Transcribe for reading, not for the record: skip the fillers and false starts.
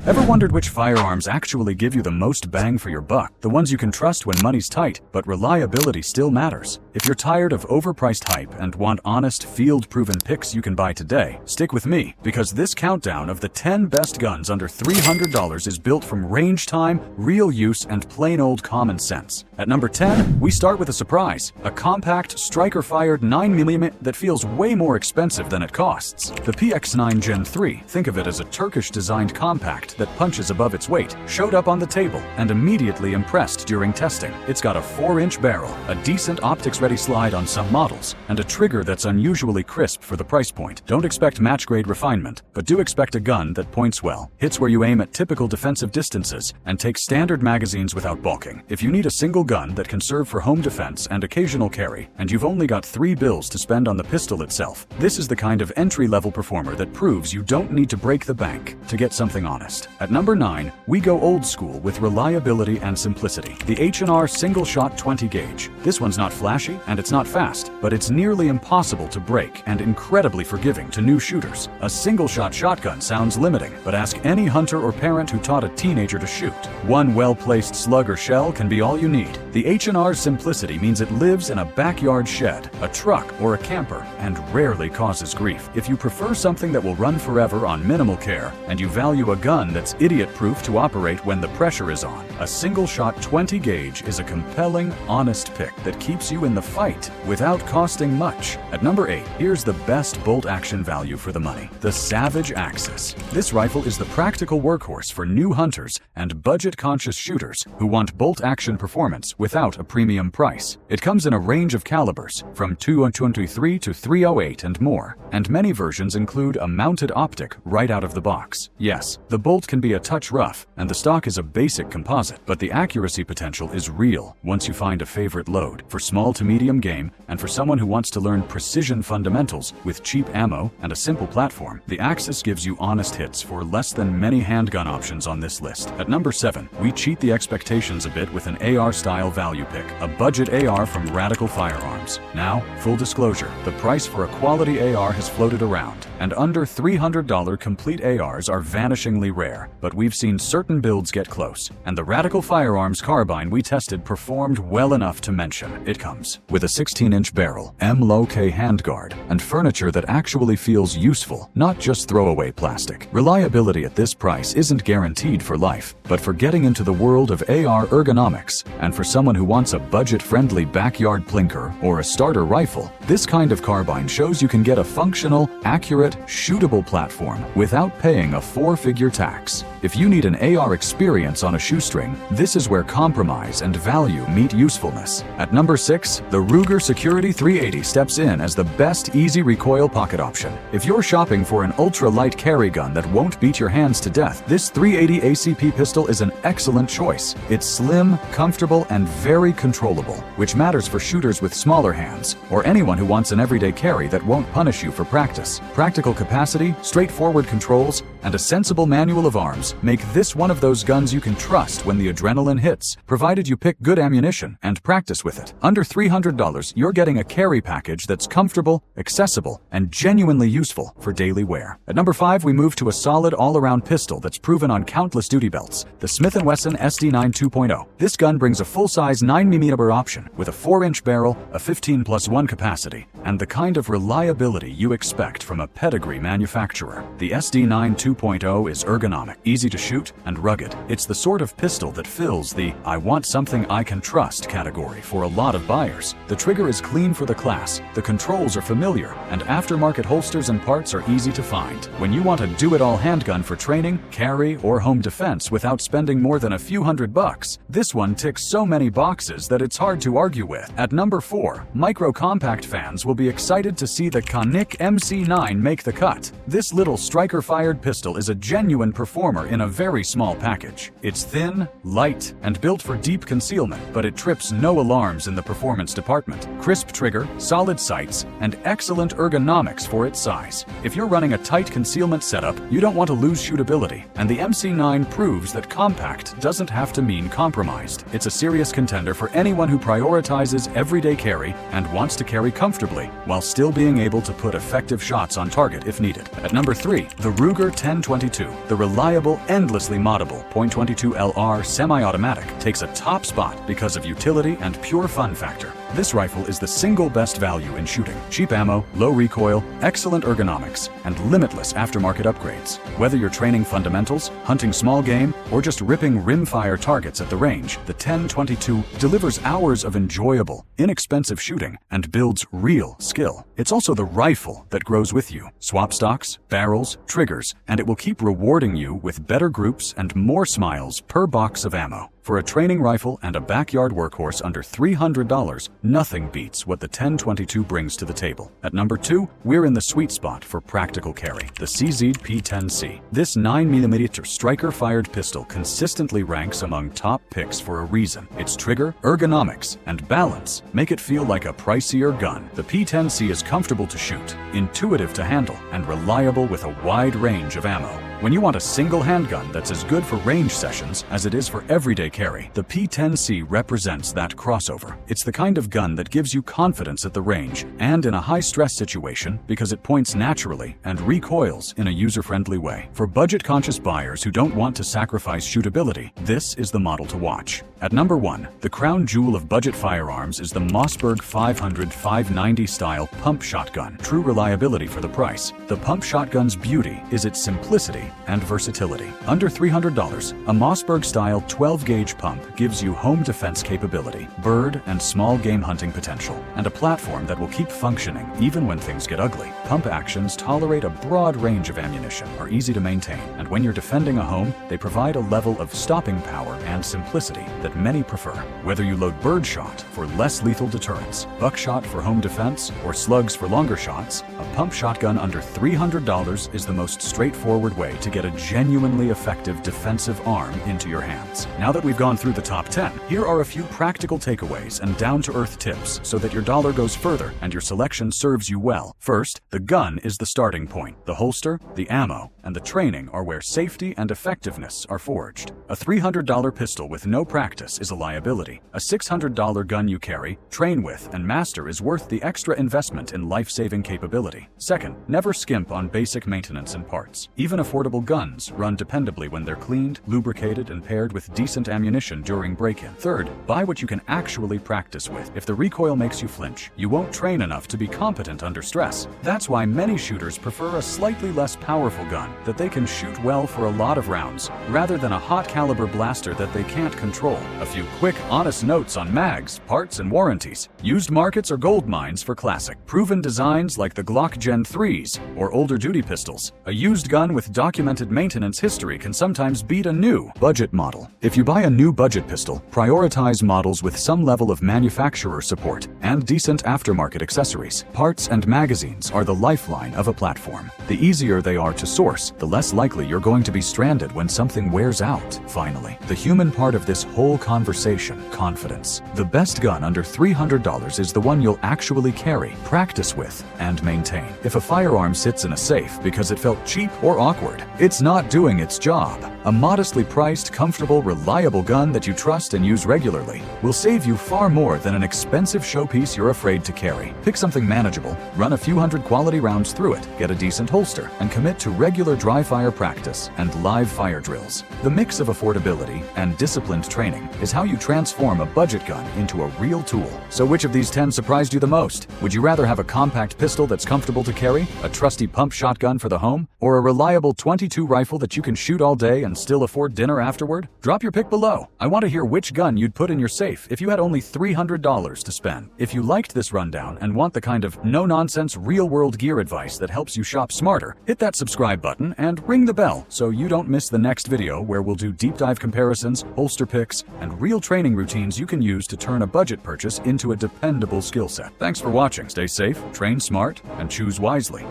Ever wondered which firearms actually give you the most bang for your buck? The ones you can trust when money's tight, but reliability still matters. If you're tired of overpriced hype and want honest, field-proven picks you can buy today, stick with me, because this countdown of the 10 best guns under $300 is built from range time, real use, and plain old common sense. At number 10, we start with a surprise. A compact, striker-fired 9mm that feels way more expensive than it costs. The PX9 Gen 3, think of it as a Turkish-designed compact that punches above its weight, showed up on the table and immediately impressed during testing. It's got a 4-inch barrel, a decent optics-ready slide on some models, and a trigger that's unusually crisp for the price point. Don't expect match-grade refinement, but do expect a gun that points well, hits where you aim at typical defensive distances, and takes standard magazines without balking. If you need a single gun that can serve for home defense and occasional carry, and you've only got $3 to spend on the pistol itself, this is the kind of entry-level performer that proves you don't need to break the bank to get something honest. At number 9, we go old school with reliability and simplicity. The H&R single-shot 20-gauge. This one's not flashy and it's not fast, but it's nearly impossible to break and incredibly forgiving to new shooters. A single-shot shotgun sounds limiting, but ask any hunter or parent who taught a teenager to shoot. One well-placed slug or shell can be all you need. The H&R's simplicity means it lives in a backyard shed, a truck, or a camper, and rarely causes grief. If you prefer something that will run forever on minimal care, and you value a gun that's idiot-proof to operate when the pressure is on, a single-shot 20-gauge is a compelling, honest pick that keeps you in the fight without costing much. At number 8, here's the best bolt-action value for the money, the Savage Axis. This rifle is the practical workhorse for new hunters and budget-conscious shooters who want bolt-action performance without a premium price. It comes in a range of calibers, from .223 to .308 and more, and many versions include a mounted optic right out of the box. Yes, the bolt can be a touch rough, and the stock is a basic composite, but the accuracy potential is real once you find a favorite load. For small to medium game, and for someone who wants to learn precision fundamentals with cheap ammo and a simple platform, the Axis gives you honest hits for less than many handgun options on this list. At number 7, we cheat the expectations a bit with an AR-style value pick, a budget AR from Radical Firearms. Now, full disclosure, the price for a quality AR has floated around, and under $300 complete ARs are vanishingly rare, but we've seen certain builds get close, and the Radical Firearms carbine we tested performed well enough to mention. It comes with a 16-inch barrel, M-Low-K handguard, and furniture that actually feels useful, not just throwaway plastic. Reliability at this price isn't guaranteed for life, but for getting into the world of AR ergonomics, and for someone who wants a budget-friendly backyard plinker or a starter rifle, this kind of carbine shows you can get a functional, accurate, shootable platform without paying a 4-figure tax. If you need an AR experience on a shoestring, this is where compromise and value meet usefulness. At number 6, the Ruger Security 380 steps in as the best easy recoil pocket option. If you're shopping for an ultra-light carry gun that won't beat your hands to death, this 380 ACP pistol is an excellent choice. It's slim, comfortable, and very controllable, which matters for shooters with smaller hands, or anyone who wants an everyday carry that won't punish you for practice. Practical capacity, straightforward controls, and a sensible manual of arms make this one of those guns you can trust when the adrenaline hits, provided you pick good ammunition and practice with it. Under $300, you're getting a carry package that's comfortable, accessible, and genuinely useful for daily wear. At number 5, we move to a solid all-around pistol that's proven on countless duty belts, the Smith & Wesson SD9 2.0. This gun brings a full-size 9mm option with a 4-inch barrel, a 15+1 capacity, and the kind of reliability you expect from a pedigree manufacturer. The SD9 2.0 is ergonomic, easy to shoot, and rugged. It's the sort of pistol that fills the "I want something I can trust" category for a lot of buyers. The trigger is clean for the class, the controls are familiar, and aftermarket holsters and parts are easy to find. When you want a do-it-all handgun for training, carry, or home defense without spending more than a few $100, this one ticks so many boxes that it's hard to argue with. At number 4, micro-compact fans will be excited to see the Konik MC9 make the cut. This little striker-fired pistol is a genuine performer in a very small package. It's thin, light, and built for deep concealment, but it trips no alarms in the performance department. Crisp trigger, solid sights, and excellent ergonomics for its size. If you're running a tight concealment setup, you don't want to lose shootability, and the MC9 proves that compact doesn't have to mean compromised. It's a serious contender for anyone who prioritizes everyday carry and wants to carry comfortably while still being able to put effective shots on target if needed. At number 3, the Ruger 1022. The reliable, endlessly moddable .22 LR semi-automatic takes a top spot because of utility and pure fun factor. This rifle is the single best value in shooting. Cheap ammo, low recoil, excellent ergonomics, and limitless aftermarket upgrades. Whether you're training fundamentals, hunting small game, or just ripping rimfire targets at the range, the 1022 delivers hours of enjoyable, inexpensive shooting and builds real skill. It's also the rifle that grows with you. Swap stocks, barrels, triggers, and it will keep rewarding you with better groups and more smiles per box of ammo. For a training rifle and a backyard workhorse under $300, nothing beats what the 1022 brings to the table. At number 2, we're in the sweet spot for practical carry, the CZ P10C. This 9mm striker-fired pistol consistently ranks among top picks for a reason. Its trigger, ergonomics, and balance make it feel like a pricier gun. The P10C is comfortable to shoot, intuitive to handle, and reliable with a wide range of ammo. When you want a single handgun that's as good for range sessions as it is for everyday carry, the P10C represents that crossover. It's the kind of gun that gives you confidence at the range and in a high-stress situation because it points naturally and recoils in a user-friendly way. For budget-conscious buyers who don't want to sacrifice shootability, this is the model to watch. At number 1, the crown jewel of budget firearms is the Mossberg 500-590 style pump shotgun. True reliability for the price. The pump shotgun's beauty is its simplicity and versatility. Under $300, a Mossberg-style 12-gauge pump gives you home defense capability, bird and small game hunting potential, and a platform that will keep functioning even when things get ugly. Pump actions tolerate a broad range of ammunition, are easy to maintain, and when you're defending a home, they provide a level of stopping power and simplicity that many prefer. Whether you load birdshot for less lethal deterrence, buckshot for home defense, or slugs for longer shots, a pump shotgun under $300 is the most straightforward way to get a genuinely effective defensive arm into your hands. Now that we've gone through the top 10, here are a few practical takeaways and down-to-earth tips so that your dollar goes further and your selection serves you well. First, the gun is the starting point. The holster, the ammo, and the training are where safety and effectiveness are forged. A $300 pistol with no practice is a liability. A $600 gun you carry, train with, and master is worth the extra investment in life-saving capability. Second, never skimp on basic maintenance and parts. Even affordable guns run dependably when they're cleaned, lubricated, and paired with decent ammunition during break-in. Third, buy what you can actually practice with. If the recoil makes you flinch, you won't train enough to be competent under stress. That's why many shooters prefer a slightly less powerful gun that they can shoot well for a lot of rounds, rather than a hot-caliber blaster that they can't control. A few quick, honest notes on mags, parts, and warranties. Used markets are gold mines for classic, proven designs like the Glock Gen 3s or older duty pistols. A used gun with documented maintenance history can sometimes beat a new budget model. If you buy a new budget pistol, prioritize models with some level of manufacturer support and decent aftermarket accessories. Parts and magazines are the lifeline of a platform. The easier they are to source, the less likely you're going to be stranded when something wears out. Finally, the human part of this whole conversation, confidence. The best gun under $300 is the one you'll actually carry, practice with, and maintain. If a firearm sits in a safe because it felt cheap or awkward, it's not doing its job. A modestly priced, comfortable, reliable gun that you trust and use regularly will save you far more than an expensive showpiece you're afraid to carry. Pick something manageable, run a few hundred quality rounds through it, get a decent holster, and commit to regular dry fire practice and live fire drills. The mix of affordability and disciplined training is how you transform a budget gun into a real tool. So which of these 10 surprised you the most? Would you rather have a compact pistol that's comfortable to carry, a trusty pump shotgun for the home, or a reliable .22 rifle that you can shoot all day and still afford dinner afterward? Drop your pick below. I want to hear which gun you'd put in your safe if you had only $300 to spend. If you liked this rundown and want the kind of no-nonsense real-world gear advice that helps you shop smarter, hit that subscribe button and ring the bell so you don't miss the next video where we'll do deep dive comparisons, holster picks, and real training routines you can use to turn a budget purchase into a dependable skill set. Thanks for watching. Stay safe, train smart, and choose wisely.